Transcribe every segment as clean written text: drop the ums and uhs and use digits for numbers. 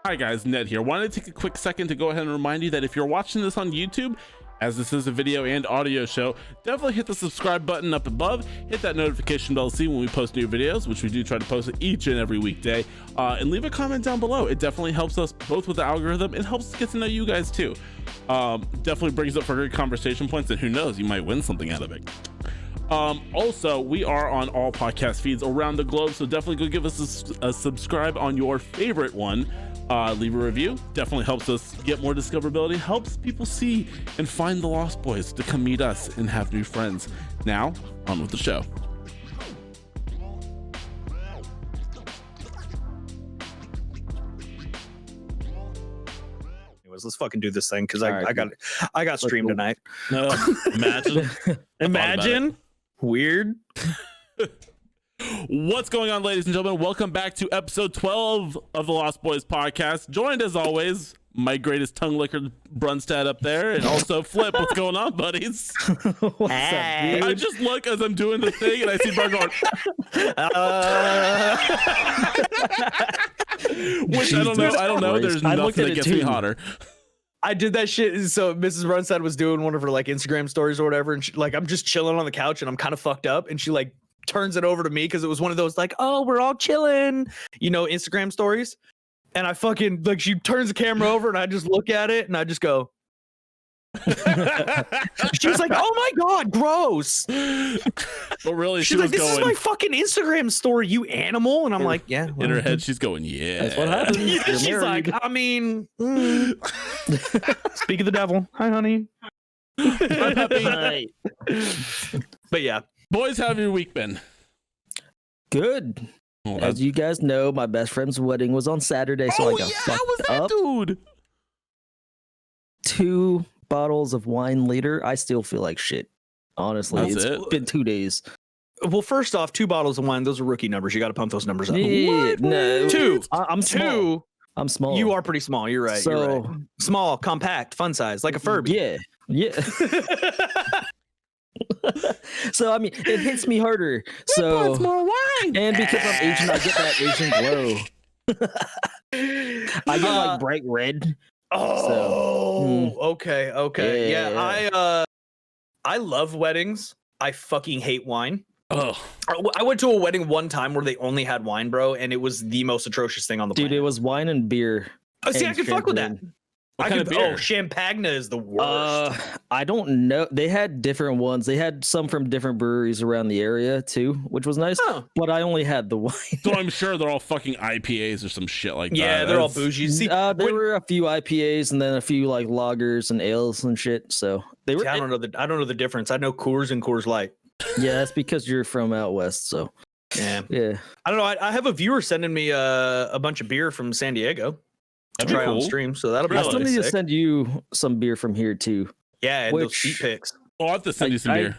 Hi guys, Ned here. Wanted to take a quick second to go ahead and remind you that if you're watching this on YouTube, as this is a video and audio show, definitely hit the subscribe button up above, hit that notification bell to see when we post new videos, which we do try to post each and every weekday, and leave a comment down below. It definitely helps us both with the algorithm. It helps us get to know you guys too. Definitely brings up for great conversation points, and who knows, you might win something out of it. Also, we are on all podcast feeds around the globe, so definitely go give us a subscribe on your favorite one. Leave a review. Definitely helps us get more discoverability, helps people see and find the Lost Boys to come meet us and have new friends. Now, on with the show. Anyways, let's fucking do this thing because All right, I got stream go. tonight. No, imagine. Imagine. Weird. What's going on, ladies and gentlemen? Welcome back to episode 12 of the Lost Boys podcast. Joined as always, my greatest tongue licker, Brunstad up there, and also Flip. What's going on, buddies? What's up, dude? I just look as I'm doing the thing, and I see Bart going. Which I don't know. There's I looked nothing at that it gets too. me hotter. I did that shit. So Mrs. Brunstad was doing one of her like Instagram stories or whatever, and she, like I'm just chilling on the couch and I'm kind of fucked up, and she like turns it over to me because it was one of those like, oh, we're all chilling, you know, Instagram stories. And I fucking like she turns the camera over and I just look at it and I just go. She was like, oh my god, gross. But really, she She's was like, this is going my fucking Instagram story, you animal. And I'm like, yeah. in well. her head. She's going, yeah. That's what happens. Yeah, You're she's married. like, I mean, speak of the devil. Hi, honey. I'm happy. Right. But yeah, Boys, how have your week been? Good. Oh, As you guys know, my best friend's wedding was on Saturday, so I got how fucked was that, up. dude? 2 bottles of wine later, I still feel like shit. Honestly, That's it's it? been 2 days. well, first off, 2 bottles of wine, those are rookie numbers. You got to pump those numbers up. Yeah, no, 2. I'm small. 2. I'm small. You are pretty small. You're right. So you're right. Small, compact, fun size, like a Furby. yeah. So I mean, it hits me harder. So more wine. and because I'm Asian, I get that Asian glow. I get like bright red. Oh, okay, okay. Yeah. Yeah, I love weddings. I fucking hate wine. Oh, I went to a wedding one time where they only had wine, bro, and it was the most atrocious thing on the Dude, planet. it was wine and beer. Oh, see, I and could fuck with that. champagne. What kind of Oh, beer? Champagna is the worst. I don't know. They had different ones. They had some from different breweries around the area too, which was nice. Oh. But I only had the wine. so I'm sure they're all fucking IPAs or some shit like that. Yeah, they're all That's- bougie. See, There when- were a few IPAs and then a few like lagers and ales and shit. So they were. See, I don't know the difference. I know Coors and Coors Light. Yeah, that's because you're from out west. So Yeah, yeah. I don't know. I have a viewer sending me a bunch of beer from San Diego. That'd be Try on cool. stream, so that'll be I Really? still really need to sick. send you some beer from here too. Yeah, and those which- feet pics. Oh, I have to send you some I- beer.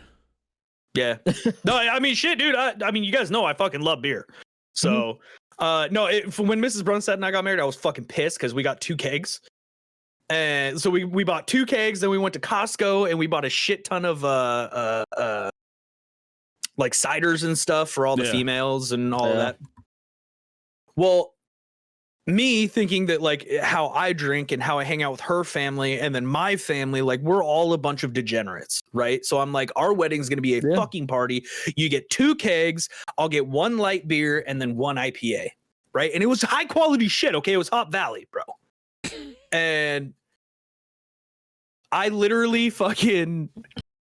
Yeah. No, I mean, shit, dude. I mean, you guys know I fucking love beer. So, no, when Mrs. Brunstad and I got married, I was fucking pissed because we got 2 kegs. And so we bought 2 kegs, then we went to Costco and we bought a shit ton of like ciders and stuff for all the Yeah. females and all of Yeah. that. Well, me thinking that like how I drink and how I hang out with her family and then my family, like we're all a bunch of degenerates, right? So I'm like, our wedding's gonna be a Yeah. fucking party. You get 2 kegs, I'll get 1 light beer and then 1 IPA, right? And it was high quality shit, okay? It was Hop Valley, bro. And I literally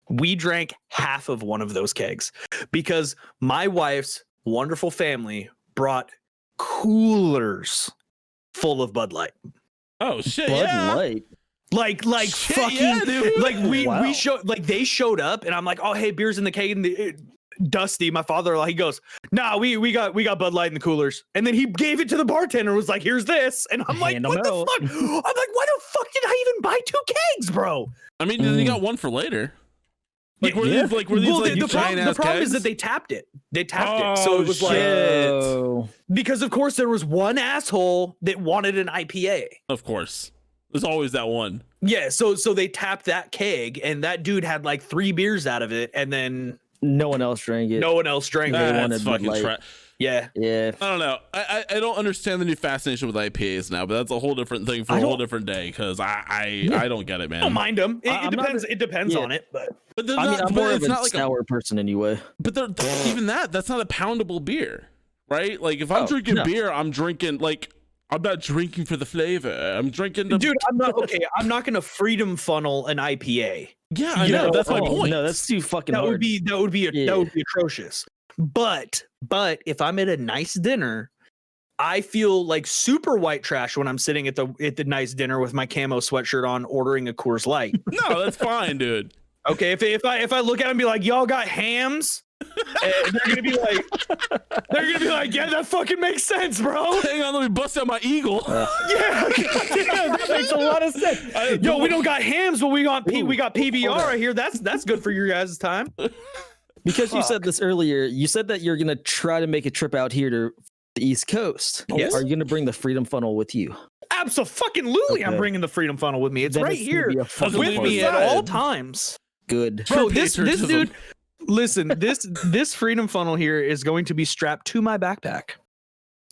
we drank half of one of those kegs because my wife's wonderful family brought coolers full of Bud Light. Oh shit! Bud yeah. Light. Like Shit, fucking yeah, dude. like Wow. we showed like they showed up and I'm like, oh hey, beer's in the keg and Dusty, my father, he goes, nah, we got Bud Light in the coolers, and then he gave it to the bartender and was like, here's this, and I'm like, Hand 'em what the out. fuck? I'm like, why the fuck did I even buy 2 kegs, bro? I mean, you got one for later. Like, were Yeah. these like The giant-ass problem is kegs? that they tapped it. They tapped it, so Oh, it was shit. like Oh. because of course there was one asshole that wanted an IPA. Of course, there's always that one. Yeah, so they tapped that keg, and that dude had like 3 beers out of it, and then No one else drank it. no one else drank They it. That's wanted Bud fucking Light. trash. Yeah. Yeah. I don't know. I don't understand the new fascination with IPAs now, but that's a whole different thing for a whole different day because I don't get it, man. I don't mind them. I'm not Depends. It depends on it, but But I mean, I'm more of it's a not like sour person anyway. But even that's not a poundable beer, right? Like if I'm drinking beer, I'm drinking like I'm not drinking for the flavor. I'm drinking the dude. I'm not okay. I'm not gonna freedom funnel an IPA. Yeah, I know. That's my point. No, that's too fucking That hard. would be atrocious. But if I'm at a nice dinner, I feel like super white trash when I'm sitting at the nice dinner with my camo sweatshirt on, ordering a Coors Light. No, that's fine, dude. Okay, if I look at them and be like, y'all got hams, and they're gonna be like, yeah, that fucking makes sense, bro. Hang on, let me bust out my eagle. Yeah, that makes a lot of sense. Yo, we don't got hams, but we got PBR right here. That's good for your guys' time. Because you said this earlier, you said that you're gonna try to make a trip out here to the East Coast. Yes. Are you gonna bring the Freedom Funnel with you? Absolutely, I'm bringing the Freedom Funnel with me. It's Then right it's gonna here be a fucking with me at party. all times. Good. Bro, True this patriotism. dude, listen, this Freedom Funnel here is going to be strapped to my backpack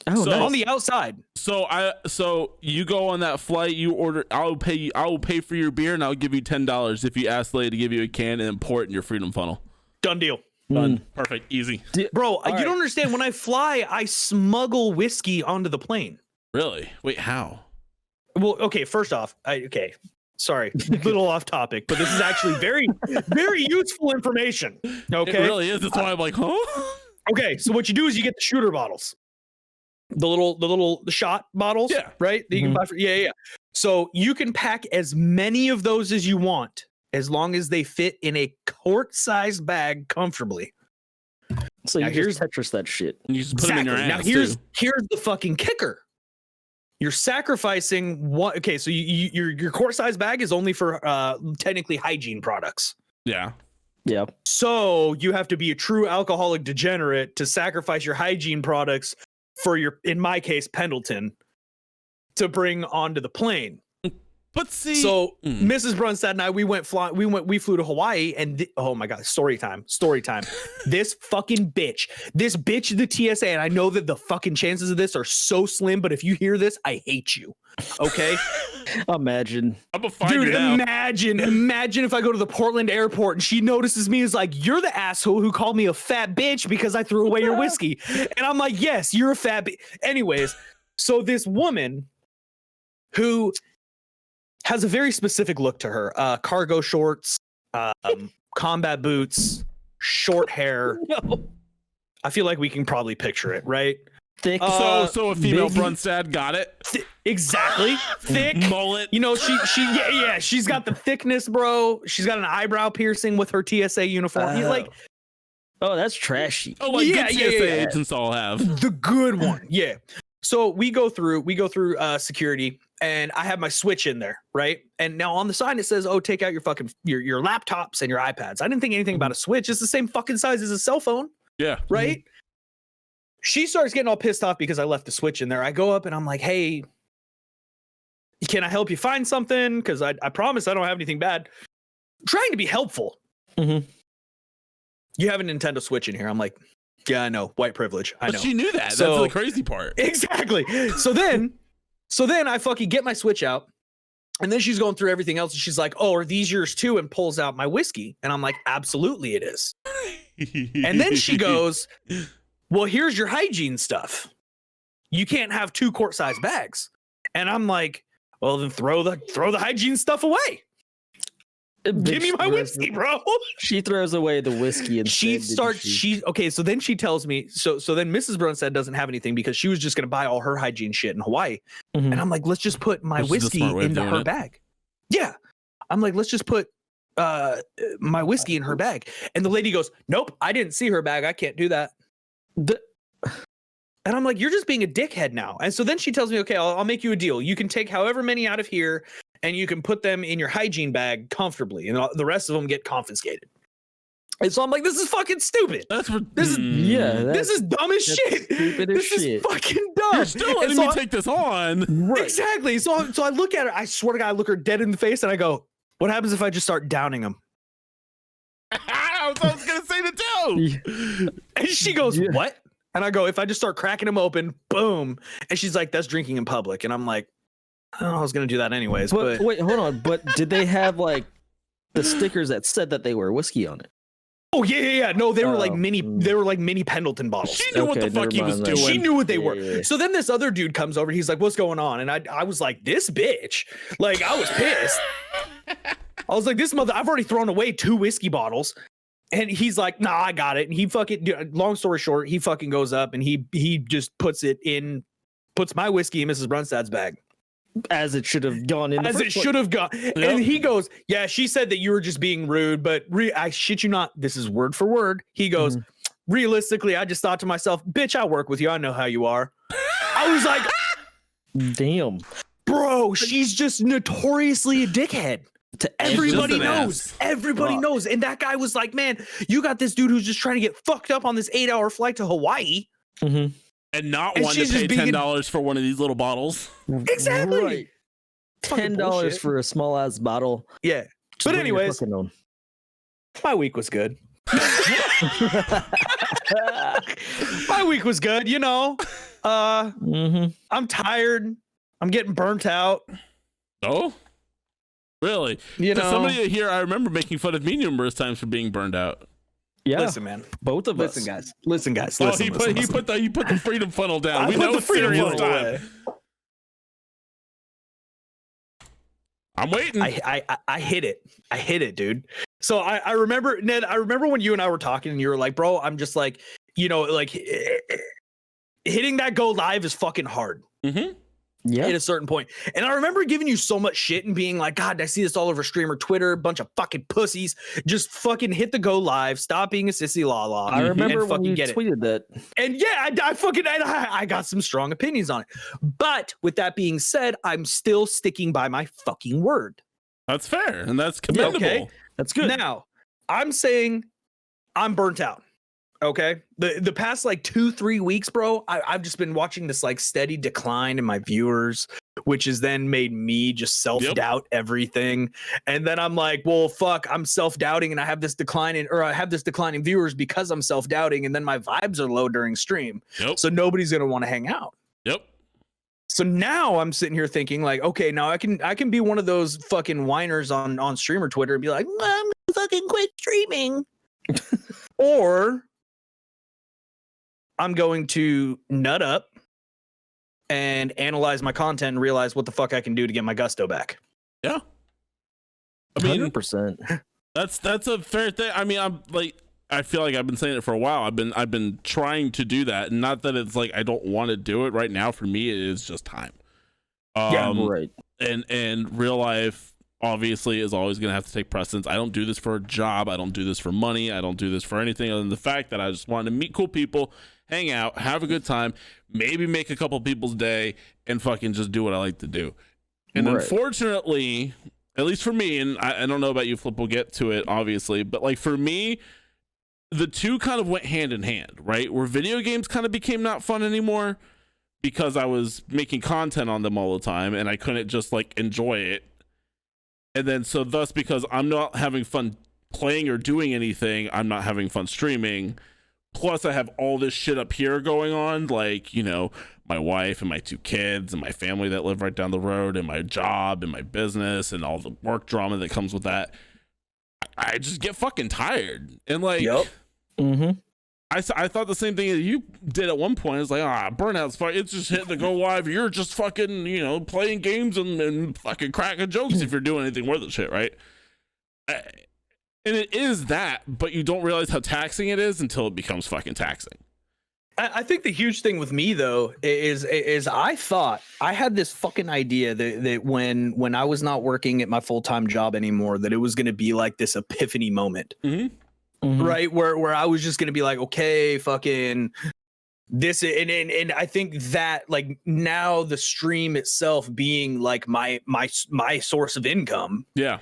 Oh, So- nice. on the outside. So you go on that flight, you order. I will pay for your beer, and I'll give you $10 if you ask Lady to give you a can and then pour it in your Freedom Funnel. Done deal. Done. Perfect. Easy. Bro, you right. don't understand. When I fly, I smuggle whiskey onto the plane. Really? Wait, how? Well, okay, first off, sorry, a little off topic, but this is actually very, very useful information. Okay. It really is. That's why I'm like, huh? Okay, so what you do is you get the shooter bottles, the shot bottles, Yeah. right? That you can buy for, yeah. So you can pack as many of those as you want, as long as they fit in a quart-sized bag comfortably. So Now you just Tetris that shit. And you just put them in your ass. Now here's the fucking kicker. You're sacrificing what? Okay, so your quart-sized bag is only for technically hygiene products. Yeah. Yeah. So you have to be a true alcoholic degenerate to sacrifice your hygiene products for in my case, Pendleton, to bring onto the plane. But see, So Mrs. Brunstad and I, we flew to Hawaii, and oh my god, story time. This bitch, the TSA, and I know that the fucking chances of this are so slim, but if you hear this, I hate you. Okay, Imagine. I'm gonna find dude, it out. imagine if I go to the Portland airport and she notices me as like, you're the asshole who called me a fat bitch because I threw away your whiskey, and I'm like, yes, you're a fat bitch. Anyways, so this woman who has a very specific look to her. Cargo shorts, combat boots, short hair. No. I feel like we can probably picture it, right? Thick. So a female big- Brunstad got it. Exactly. Thick. Mullet. You know, she's got the thickness, bro. She's got an eyebrow piercing with her TSA uniform. Oh. Like Oh, that's trashy. Oh, like Yeah, good yeah, TSA yeah. agents all have. the good one. Yeah. So we go through security, and I have my Switch in there, right? And now on the side it says, "Oh, take out your fucking your laptops and your iPads." I didn't think anything about a Switch. It's the same fucking size as a cell phone, Yeah. right? She starts getting all pissed off because I left the Switch in there. I go up and I'm like, "Hey, can I help you find something? Because I promise I don't have anything bad." Trying to be helpful. Mhm. You have a Nintendo Switch in here. I'm like, yeah, I know, white privilege. I But know. she knew that. So- That's the crazy part. Exactly. So then I fucking get my Switch out, and then she's going through everything else, and she's like, "Oh, are these yours too?" And pulls out my whiskey, and I'm like, "Absolutely, it is." And then she goes, "Well, here's your hygiene stuff. You can't have 2 quart-sized bags." And I'm like, "Well, then throw the hygiene stuff away. Give me my whiskey, bro." She throws away the whiskey and Okay, so then she tells me, so then Mrs. Brunstad doesn't have anything because she was just gonna buy all her hygiene shit in Hawaii. Mhm. And I'm like, let's just put my Which is the whiskey smart way of into doing her it. bag. Yeah. I'm like, let's just put my whiskey in her bag. And the lady goes, "Nope, I didn't see her bag. I can't do that." And I'm like, you're just being a dickhead now. And so then she tells me, "Okay, I'll make you a deal. You can take however many out of here and you can put them in your hygiene bag comfortably, and the rest of them get confiscated." And so I'm like, this is fucking stupid. That's what. This is- This is dumb as that's shit. stupid as This shit. is fucking dumb. You're still And letting so me I- take this on. Right. Exactly. So I look at her. I swear to God, I look her dead in the face, and I go, "What happens if I just start downing them?" I was gonna say the too. And she goes, Yeah. "What?" And I go, if I just start cracking them open, boom. And she's like, that's drinking in public. And I'm like, oh, I was going to do that anyways. But wait, hold on. But did they have like the stickers that said that they were whiskey on it? oh yeah. No, they were like mini Pendleton bottles. She knew what the fuck he was doing. She knew what they were. Yeah. So then this other dude comes over. He's like, what's going on? And I was like, this bitch. Like, I was pissed. I was like, this mother, I've already thrown away 2 whiskey bottles. And he's like, nah, I got it. And he fucking, long story short, he fucking goes up and he just puts my whiskey in Mrs. Brunstad's bag. As it should have gone in. As it should have gone. Yep. And he goes, yeah, she said that you were just being rude, but I shit you not. This is word for word. He goes, realistically, I just thought to myself, bitch, I work with you. I know how you are. I was like, Damn. bro, she's just notoriously a dickhead. Everybody knows. Everybody knows. And that guy was like, man, you got this dude who's just trying to get fucked up on this 8-hour flight to Hawaii. Mm-hmm. And not And want to she's pay just being- $10 for one of these little bottles. Exactly. Right. Fucking $10 bullshit. for a small ass bottle. Yeah. Just But bring your anyways, fucking own. my week was good. My week was good, you know. I'm tired. I'm getting burnt out. Oh? Really? You know, Somebody here, I remember making fun of me numerous times for being burned out. Yeah. listen, man. Both of us. Listen, guys. Oh, Listen, he listen. put the freedom funnel down. I We put know the it's freedom serious funnel time. away. I'm waiting. I hit it. I hit it, dude. So I remember, Ned, I remember when you and I were talking and you were like, bro, I'm just like, you know, like hitting that go live is fucking hard Mm-hmm. Yeah. at a certain point. And I remember giving you so much shit and being like, God, I see this all over streamer Twitter, bunch of fucking pussies. Just fucking hit the go live. Stop being a sissy la la. I remember and when fucking you get it. tweeted that. And yeah, I got some strong opinions on it. But with that being said, I'm still sticking by my fucking word. That's fair. And that's commendable. okay. That's good. Now, I'm saying I'm burnt out. Okay. The past like 2-3 weeks, bro, I've just been watching this like steady decline in my viewers, which has then made me just self-doubt everything. And then I'm like, well, fuck, I'm self-doubting and I have this decline in viewers because I'm self-doubting, and then my vibes are low during stream. Yep. So nobody's gonna want to hang out. Yep. So now I'm sitting here thinking like, okay, now I can be one of those fucking whiners on streamer Twitter and be like, I'm gonna fucking quit streaming. Or I'm going to nut up and analyze my content and realize what the fuck I can do to get my gusto back. Yeah. I mean, 100%. that's a fair thing. I mean, I feel like I've been saying it for a while. I've been trying to do that, and not that it's like I don't want to do it right now. For me, it is just time. Right. And real life obviously is always going to have to take precedence. I don't do this for a job. I don't do this for money. I don't do this for anything other than the fact that I just want to meet cool people, hang out, have a good time, maybe make a couple people's day, and fucking just do what I like to do. And Right. unfortunately, at least for me, and I don't know about you, Flip, we'll get to it, obviously, but like for me, the two kind of went hand in hand, right? Where video games kind of became not fun anymore because I was making content on them all the time and I couldn't just like enjoy it. And then so thus, because I'm not having fun playing or doing anything, I'm not having fun streaming. Plus I have all this shit up here going on, like, you know, my wife and my 2 kids and my family that live right down the road and my job and my business and all the work drama that comes with that. I just get fucking tired. And like, Mm-hmm. I thought the same thing that you did at one point. It's like, Burnout's fun. It's just hitting the go live. You're just fucking, you know, playing games and fucking cracking jokes if you're doing anything worth of shit, right? And it is that, but you don't realize how taxing it is until it becomes fucking taxing. I think the huge thing with me though is I thought I had this fucking idea that when I was not working at my full-time job anymore, that it was going to be like this epiphany moment. Mm-hmm. Mm-hmm. Right, where I was just gonna be like, okay, fucking this, and I think that like now the stream itself being like my source of income, Yeah,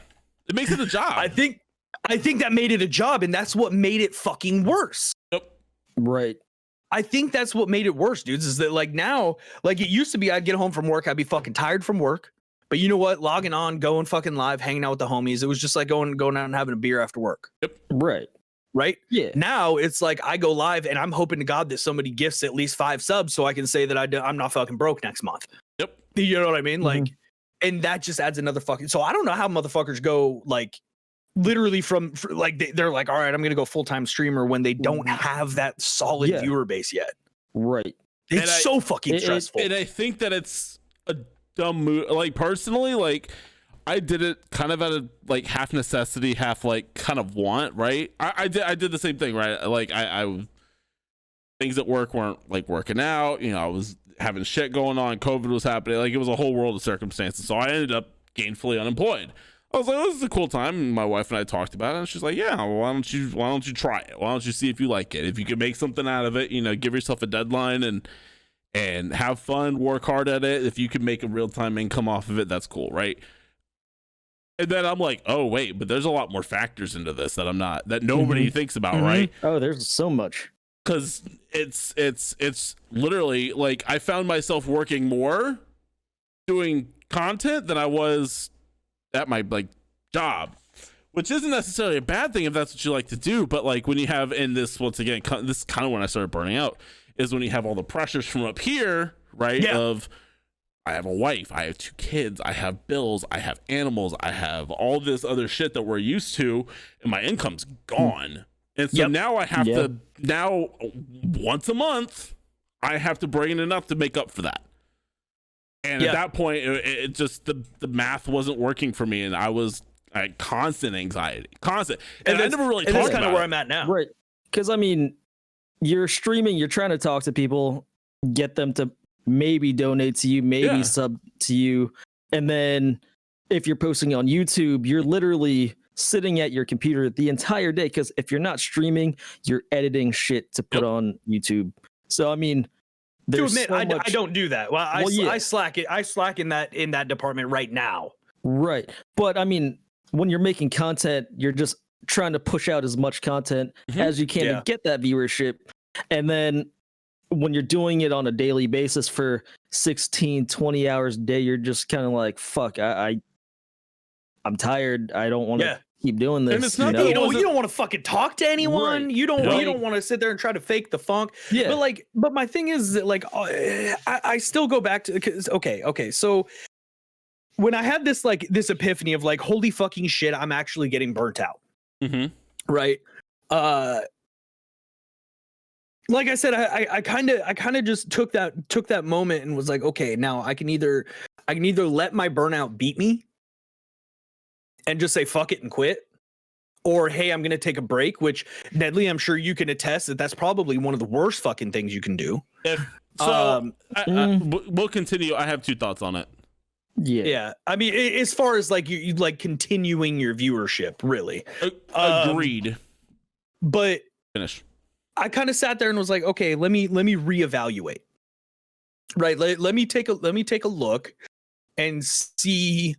it makes it a job. I think that made it a job, and that's what made it fucking worse. Yep. Right. I think that's what made it worse, dudes. Is that like now, like it used to be, I'd get home from work, I'd be fucking tired from work, but you know what? Logging on, going fucking live, hanging out with the homies, it was just like going out and having a beer after work. Right. right? Yeah. Now it's like I go live and I'm hoping to God that somebody gifts at least 5 subs so I can say that I'm not fucking broke next month. Yep. You know what I mean? Mhm. Like, and that just adds another fucking. So I don't know how motherfuckers go like literally they're like, all right, I'm gonna go full-time streamer when they don't have that solid Yeah. viewer base yet. Right. It's so fucking stressful. And I think that it's a dumb move. Like personally, like I did it kind of out of like half necessity, half like kind of want, right? I did the same thing, right? Like I things at work weren't like working out, you know, I was having shit going on, COVID was happening, like it was a whole world of circumstances. So I ended up gainfully unemployed. I was like, oh, this is a cool time. And my wife and I talked about it, and she's like, yeah, well, why don't you try it? Why don't you see if you like it? If you can make something out of it, you know, give yourself a deadline and have fun, work hard at it. If you can make a real-time income off of it, that's cool, right? And then I'm like, oh wait, but there's a lot more factors into this that nobody thinks about, right? Oh, there's so much. Because it's literally like I found myself working more doing content than I was at my like job, which isn't necessarily a bad thing if that's what you like to do. But like when you have, and this once again, this is kind of when I started burning out, is when you have all the pressures from up here, right? Yeah. Of I have a wife, I have 2 kids, I have bills, I have animals, I have all this other shit that we're used to, and my income's gone. And so now I have to, now once a month, I have to bring in enough to make up for that. And at that point, it just, the math wasn't working for me. And I was like constant anxiety, constant. And I never really talked about it. That's kind of where I'm at now. Right. Because I mean, you're streaming, you're trying to talk to people, get them to maybe donate to you, maybe sub to you. And then if you're posting on YouTube, you're literally sitting at your computer the entire day. Because if you're not streaming, you're editing shit to put on YouTube. So I mean, to admit, I don't do that. Well, I slack it. I slack in that department right now. Right. But I mean, when you're making content, you're just trying to push out as much content as you can to get that viewership. And then when you're doing it on a daily basis for 16, 20 hours a day, you're just kind of like, fuck, I'm tired. I don't want to keep doing this. And it's not, you don't want to fucking talk to anyone. Right. You don't want to sit there and try to fake the funk. Yeah. But my thing is that like, I still go back to, because okay. So when I had this epiphany of like, holy fucking shit, I'm actually getting burnt out. Right. Like I said, I kind of just took that moment and was like, okay, now I can either let my burnout beat me and just say fuck it and quit, or hey, I'm gonna take a break. Which Nedley, I'm sure you can attest that that's probably one of the worst fucking things you can do. We'll continue. I have 2 thoughts on it. Yeah. I mean, as far as like you like continuing your viewership, really. Agreed. But Finish. I kind of sat there and was like, okay, let me reevaluate. Right. Let me take a look and see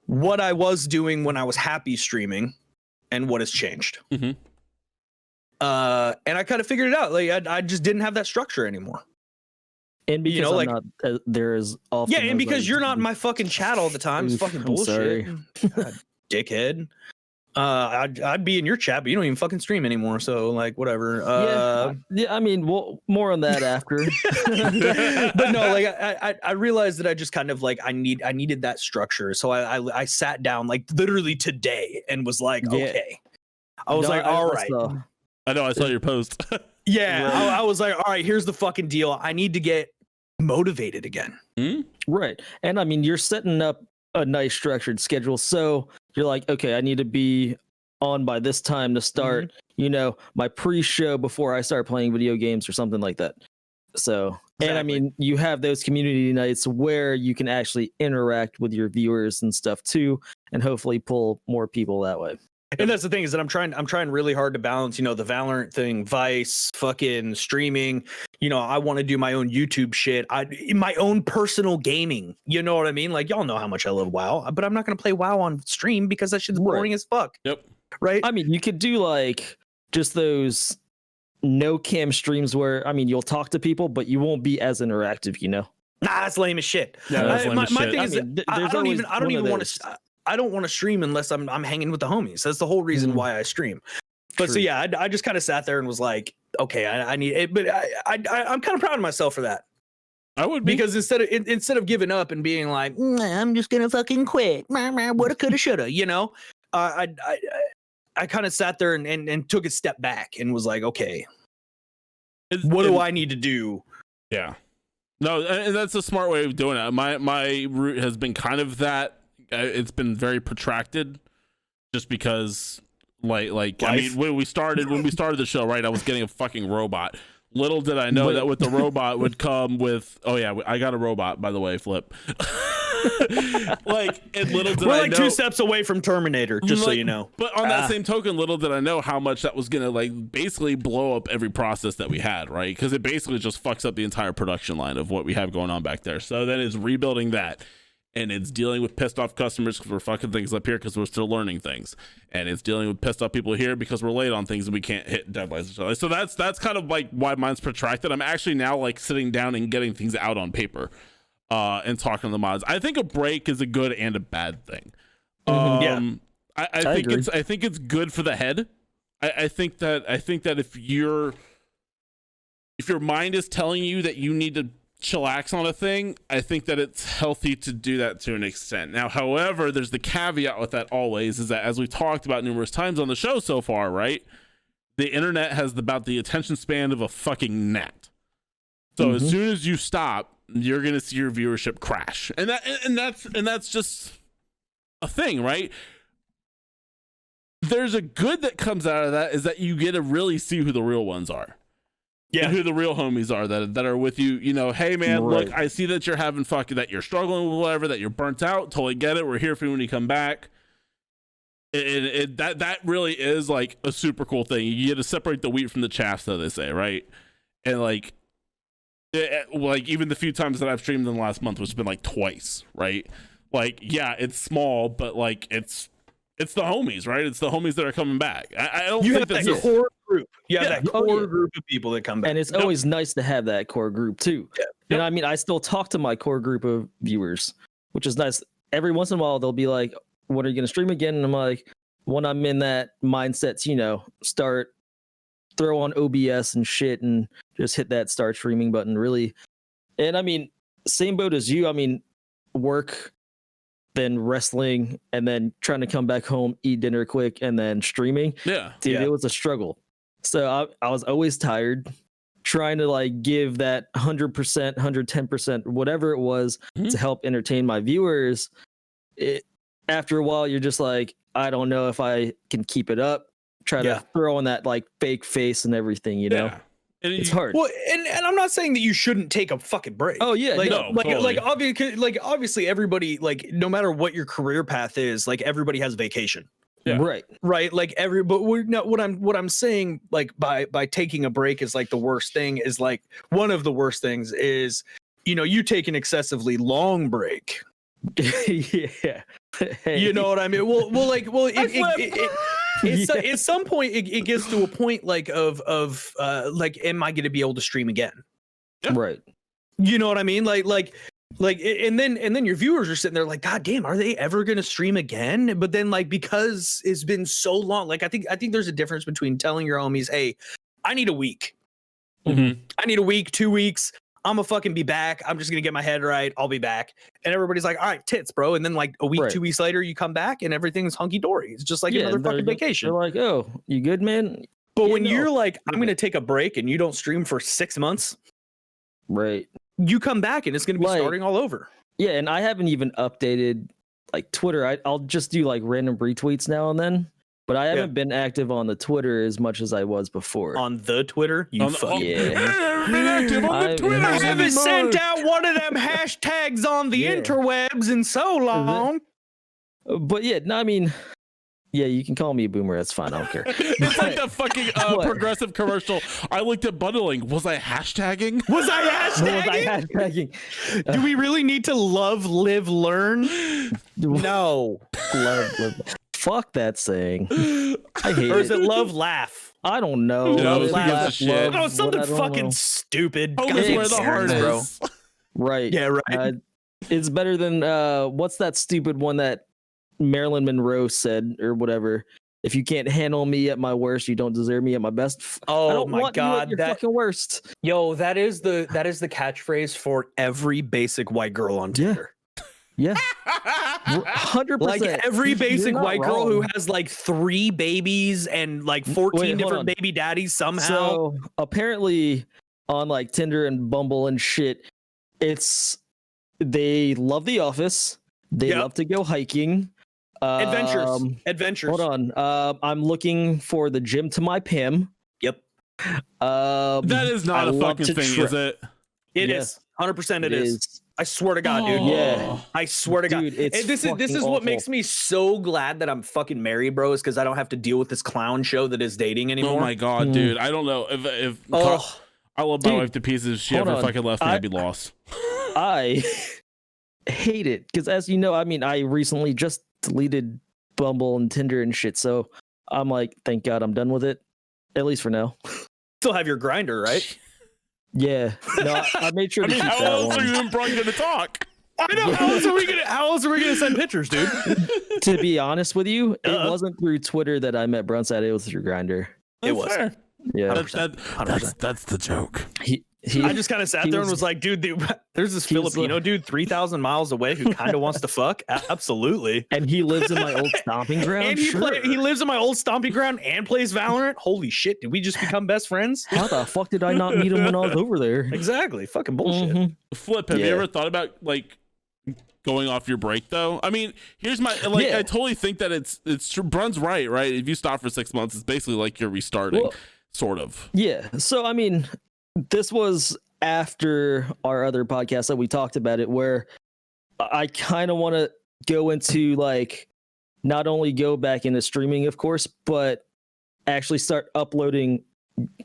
what I was doing when I was happy streaming and what has changed. And I kind of figured it out. Like I just didn't have that structure anymore. And because I'm not there is often. Yeah, and because you're not in my fucking chat all the time. It's fucking bullshit. God, dickhead. I'd be in your chat, but you don't even fucking stream anymore. So like, whatever. Yeah. I mean, well, more on that after. But no, like I realized that I just kind of like I needed that structure. So I sat down like literally today and was like, okay. I was like, all right. I know. I saw your post. Yeah, I was like, all right. Here's the fucking deal. I need to get motivated again. Right, and I mean, you're setting up a nice structured schedule. So you're like, okay, I need to be on by this time to start, my pre-show before I start playing video games or something like that. So, and I mean, you have those community nights where you can actually interact with your viewers and stuff too, and hopefully pull more people that way. And that's the thing is that I'm trying really hard to balance, the Valorant thing, Vice, fucking streaming. I want to do my own YouTube shit. My own personal gaming. You know what I mean? Like, y'all know how much I love WoW, but I'm not going to play WoW on stream because that shit's boring as fuck. Yep. Right. I mean, you could do like just those no cam streams where, I mean, you'll talk to people, but you won't be as interactive, Nah, that's lame as shit. Yeah, my thing is, I don't even want to stream unless I'm hanging with the homies. That's the whole reason why I stream. But so True. yeah, I just kind of sat there and was like, okay, I need it, but I'm kind of proud of myself for that. I would be. Because instead of giving up and being like, I'm just gonna fucking quit, woulda, coulda, shoulda, you know, I kind of sat there and took a step back and was like, okay, what do I need to do? Yeah, no, and that's a smart way of doing it. My route has been kind of that. It's been very protracted, just because, like I mean, when we started the show, right, I was getting a fucking robot. Little did I know that with the robot would come with, oh yeah, I got a robot, by the way, Flip. Like, and little did I know, 2 steps away from Terminator, just so you know. But on that same token, little did I know how much that was gonna like basically blow up every process that we had, right? Because it basically just fucks up the entire production line of what we have going on back there. So then it's rebuilding that. And it's dealing with pissed off customers because we're fucking things up here because we're still learning things. And it's dealing with pissed off people here because we're late on things and we can't hit deadlines. So that's kind of like why mine's protracted. I'm actually now like sitting down and getting things out on paper and talking to the mods. I think a break is a good and a bad thing. Yeah. I think it's good for the head. I think that if your mind is telling you that you need to chillax on a thing, I think that it's healthy to do that to an extent. Now, however, there's the caveat with that always, is that as we've talked about numerous times on the show so far, right, the internet has about the attention span of a fucking gnat. So as soon as you stop, you're gonna see your viewership crash, and that's just a thing, right? There's a good that comes out of that, is that you get to really see who the real ones are. Yeah, and who the real homies are that are with you. You know, hey man, look, I see that you're having that you're struggling with whatever, that you're burnt out. Totally get it. We're here for you when you come back. That really is like a super cool thing. You get to separate the wheat from the chaff, so they say, right? And like even the few times that I've streamed in the last month, which has been like twice, right? Like, yeah, it's small, but like it's the homies, right? It's the homies that are coming back. I don't think that's that core group. You have that core group of people that come back. And it's always nice to have that core group too. Yeah. And I mean, I still talk to my core group of viewers, which is nice. Every once in a while, they'll be like, when are you going to stream again? And I'm like, when I'm in that mindset to, you know, throw on OBS and shit and just hit that start streaming button, really. And I mean, same boat as you. I mean, work, then wrestling, and then trying to come back home, eat dinner quick, and then streaming. Yeah. Dude, it was a struggle. So I was always tired, trying to like give that 100%, 110%, whatever it was, to help entertain my viewers. After a while, you're just like, I don't know if I can keep it up. Try to throw on that like fake face and everything, you know? And it's hard. Well, and I'm not saying that you shouldn't take a fucking break. Oh yeah, obviously everybody, like, no matter what your career path is, like everybody has vacation. Yeah. Right. Like but what I'm saying, like by taking a break is like the worst thing, is like one of the worst things is, you know, you take an excessively long break. Yeah. Hey. You know what I mean? At some point it gets to a point like of like, am I going to be able to stream again? Yeah. Right. You know what I mean? Like, and then your viewers are sitting there like, God damn, are they ever going to stream again? But then, like, because it's been so long, like, I think there's a difference between telling your homies, hey, I need a week. Mm-hmm. I need a week, 2 weeks. I'm gonna fucking be back. I'm just gonna get my head right. I'll be back. And everybody's like, all right, tits, bro. And then like a week, 2 weeks later, you come back and everything's hunky dory. It's just like another fucking vacation. They're like, oh, you good, man? But when you're like, I'm gonna take a break, and you don't stream for 6 months, right? You come back and it's gonna be starting all over. Yeah, and I haven't even updated like Twitter. I'll just do like random retweets now and then. But I haven't been active on the Twitter as much as I was before. On the Twitter? I haven't sent out one of them hashtags on the interwebs in so long. But yeah, no, I mean, yeah, you can call me a boomer. That's fine. I don't care. It's like the fucking progressive commercial. I looked at bundling. Was I hashtagging? Was I hashtagging? Do we really need to love, live, learn? No. Love. Fuck that saying. I hate it. Or is it love, laugh? I don't know. Love, something fucking stupid. Home is where the heart is, bro. Right. Yeah, right. It's better than what's that stupid one that Marilyn Monroe said or whatever? if you can't handle me at my worst, you don't deserve me at my best. I Oh don't my want you at god, your that fucking worst. yo, that is the catchphrase for every basic white girl on Tinder. Yeah, 100%. Like every basic not white girl who wrong. has like 3 babies and like 14 Wait, hold different on. baby daddies somehow. So apparently on like Tinder and Bumble and shit, they love The Office. They Yep. love to go hiking. Adventures. Hold on. I'm looking for the gym to my Pam. Yep. That is not I a love fucking to thing, tra- is it? It Yeah. is. 100% it It is. I swear to God, dude. Oh. Yeah. I swear to God. Dude, it's And this is fucking what awful. makes me so glad that I'm fucking married, bro, is because I don't have to deal with this clown show that is dating anymore. Oh my god, Mm. dude! I don't know if Oh, I love my Dude, wife to pieces. If she hold ever on. fucking left me, I'd be lost. I hate it because, as you know, I mean, I recently just deleted Bumble and Tinder and shit. So I'm like, thank God I'm done with it, at least for now. still have your grinder, right? Yeah, no, I made sure I to mean, keep how that else are one. you and Brian gonna talk? I know. How else are we gonna send pictures, dude? To be honest with you, it Uh-huh. wasn't through Twitter that I met Brunstad. It was through Grinder. It was. Fair. Yeah, 100%. That's the joke. he I just kind of sat he there and was- was like, dude, there's this he was Filipino dude 3,000 miles away who kind of wants to fuck. Absolutely. and he lives in my old stomping ground. And he Sure. he lives in my old stomping ground and plays Valorant. Holy shit, did we just become best friends? How the fuck did I not meet him when I was over there? Exactly. Fucking bullshit. Mhm. Flip, have you Yeah. ever thought about like going off your break though? I mean, here's my like. Yeah. I totally think that it's true. Brun's right. If you stop for 6 months, it's basically like you're restarting, Well, sort of. Yeah. So I mean, this was after our other podcast that we talked about it, where I kind of want to go into like not only go back into streaming, of course, but actually start uploading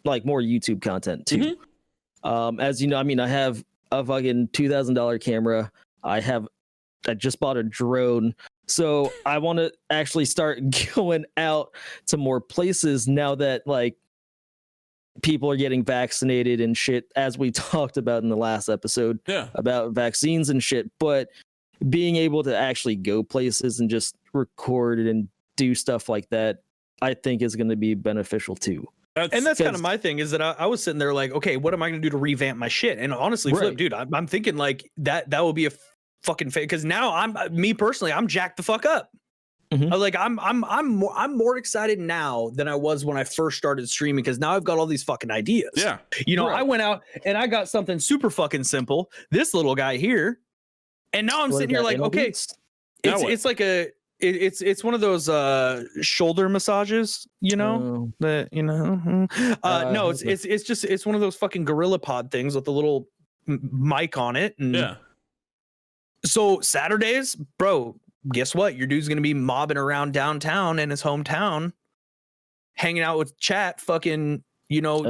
like more YouTube content too. As you know, I mean, I have a fucking $2,000 camera. I just bought a drone. So I want to actually start going out to more places now that like people are getting vaccinated and shit, as we talked about in the last episode Yeah. about vaccines and shit. But being able to actually go places and just record and do stuff like that, I think is going to be beneficial too. And that's kind of because- my thing is that I was sitting there like, okay, what am I going to do to revamp my shit? And honestly, Flip, Right. dude, I'm thinking like that will be a fucking because now me personally, I'm jacked the fuck up. Mhm. Like I'm more excited now than I was when I first started streaming because now I've got all these fucking ideas. Yeah. You know, Right. I went out and I got something super fucking simple. This little guy here, and now I'm What is sitting here that, like, anal okay, beads? Now what? it's like it's one of those shoulder massages, you know. Oh, That you know, no, it's one of those fucking gorilla pod things with the little mic on it. And Yeah. so Saturdays, bro, guess what? Your dude's gonna be mobbing around downtown in his hometown, hanging out with chat, fucking,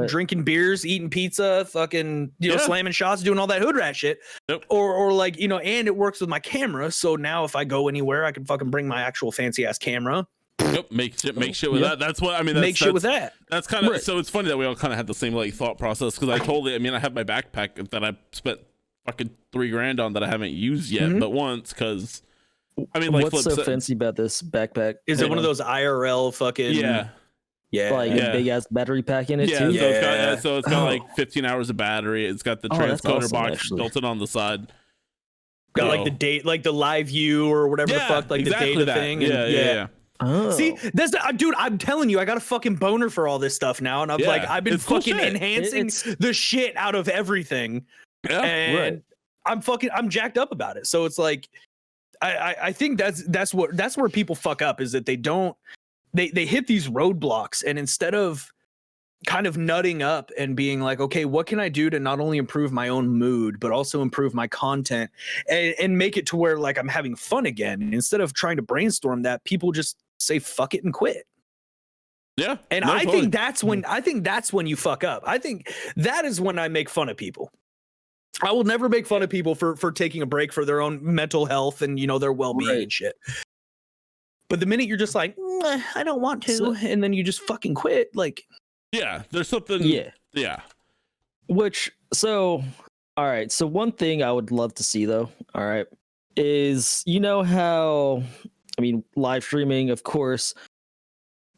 drinking beers, eating pizza, fucking, Yeah. slamming shots, doing all that hood rat shit. Yep. Or like, and it works with my camera. So now if I go anywhere, I can fucking bring my actual fancy ass camera, Yep. Make shit with Yeah. that. That's what I mean. That's, make shit with that. That's kind of Right. so. It's funny that we all kind of had the same like thought process because I totally. I mean, I have my backpack that I spent fucking $3,000 on that I haven't used yet, Mhm. but once because I mean, like what's Flip so said- fancy about this backpack? Is it one of those IRL fucking? Yeah. Yeah. Like Yeah. a big ass battery pack in it Yeah, too? so it's got Oh. like 15 hours of battery. It's got the Oh, that's transponder awesome, box actually. built in on the side. Got like Oh. the date, like the live view or whatever the fuck, like exactly the data that. thing. Yeah, and, yeah. Oh. See, dude, I'm telling you, I got a fucking boner for all this stuff now. And I'm Yeah, like, I've been it's cool fucking shit. enhancing It's- the shit out of everything. Yeah. And I'm jacked up about it. So it's like, I think that's where people fuck up is that they hit these roadblocks, and instead of kind of nutting up and being like, okay, what can I do to not only improve my own mood, but also improve my content and make it to where like I'm having fun again. And instead of trying to brainstorm that, people just say fuck it and quit. Yeah. And No, I totally. think that's when you fuck up. I think that is when I make fun of people. I will never make fun of people for taking a break for their own mental health and their well-being Right. and shit. But the minute you're just like, I don't want to, So- and then you just fucking quit, like, Yeah. There's something. Yeah. Yeah. All right. So one thing I would love to see though, all right, is how, I mean, live streaming, of course,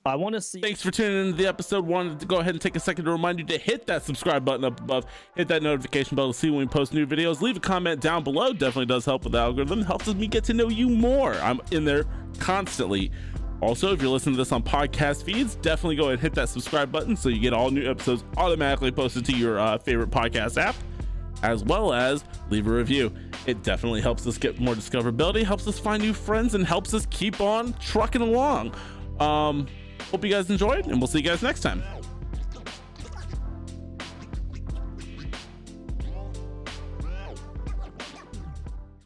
I want to see. Thanks for tuning into the episode. Wanted to go ahead and take a second to remind you to hit that subscribe button up above, hit that notification bell to see when we post new videos. Leave a comment down below. Definitely does help with the algorithm. Helps me get to know you more. I'm in there constantly. Also, if you're listening to this on podcast feeds, definitely go ahead and hit that subscribe button so you get all new episodes automatically posted to your favorite podcast app, as well as leave a review. It definitely helps us get more discoverability, helps us find new friends, and helps us keep on trucking along. Hope you guys enjoyed, and we'll see you guys next time.